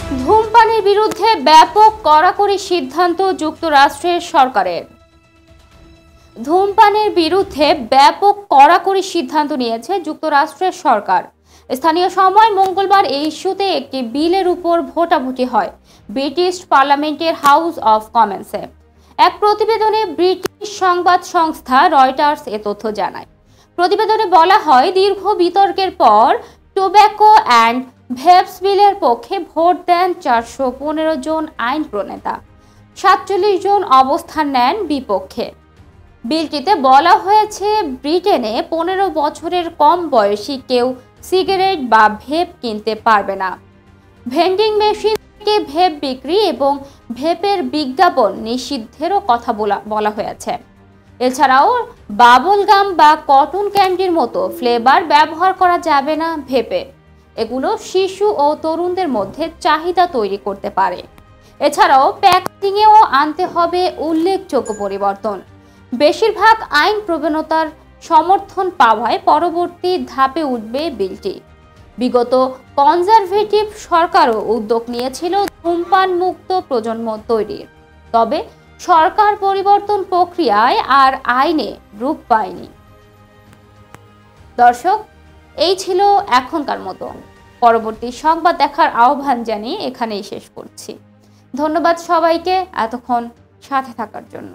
ধূমপানের বিরুদ্ধে ব্যাপক কড়াকড়ি সিদ্ধান্ত যুক্তরাষ্ট্রের সরকারের। ধূমপানের বিরুদ্ধে ব্যাপক কড়াকড়ি সিদ্ধান্ত নিয়েছে যুক্তরাষ্ট্রের সরকার। স্থানীয় সময় মঙ্গলবার এই ইস্যুতে একটি বিলের উপর ভোটাভুটি হয় ব্রিটিশ পার্লামেন্টের হাউস অব কমন্সে। এক প্রতিবেদনে ব্রিটিশ সংবাদ সংস্থা রয়টার্স এ তথ্য জানায়। প্রতিবেদনে বলা হয়, দীর্ঘ বিতর্কের পর টোব্যাকো অ্যান্ড ভেপস বিলের পক্ষে ভোট দেন 415 জন আইন প্রণেতা, 47 জন অবস্থান নেন বিপক্ষে। বিলটিতে বলা হয়েছে, ব্রিটেনে 15 বছরের কম বয়সী কেউ সিগারেট বা ভেপ কিনতে পারবে না। ভেন্ডিং মেশিন থেকে ভেপ বিক্রি এবং ভেপের বিজ্ঞাপন নিষিদ্ধেরও কথা বলা হয়েছে। এছাড়াও বাবল গাম বা কটন ক্যান্ডির মতো ফ্লেভার ব্যবহার করা যাবে না ভেপে। এগুলো শিশু ও তরুণদের মধ্যে চাহিদা তৈরি করতে পারে। এছাড়াও প্যাকেজিংয়েও আনতে হবে উল্লেখযোগ্য পরিবর্তন। বেশিরভাগ আইন প্রবণতার সমর্থন পাওয়ায় পরবর্তী ধাপে উঠবে বিলটি। বিগত কনজারভেটিভ সরকারও উদ্যোগ নিয়েছিল ধূমপান মুক্ত প্রজন্ম তৈরির, তবে সরকার পরিবর্তন প্রক্রিয়ায় আর আইনে রূপ পায়নি। দর্শক, এই ছিল এখনকার মতো। পরবর্তী সংবাদ দেখার আহ্বান জানিয়ে এখানেই শেষ করছি। ধন্যবাদ সবাইকে এতক্ষণ সাথে থাকার জন্য।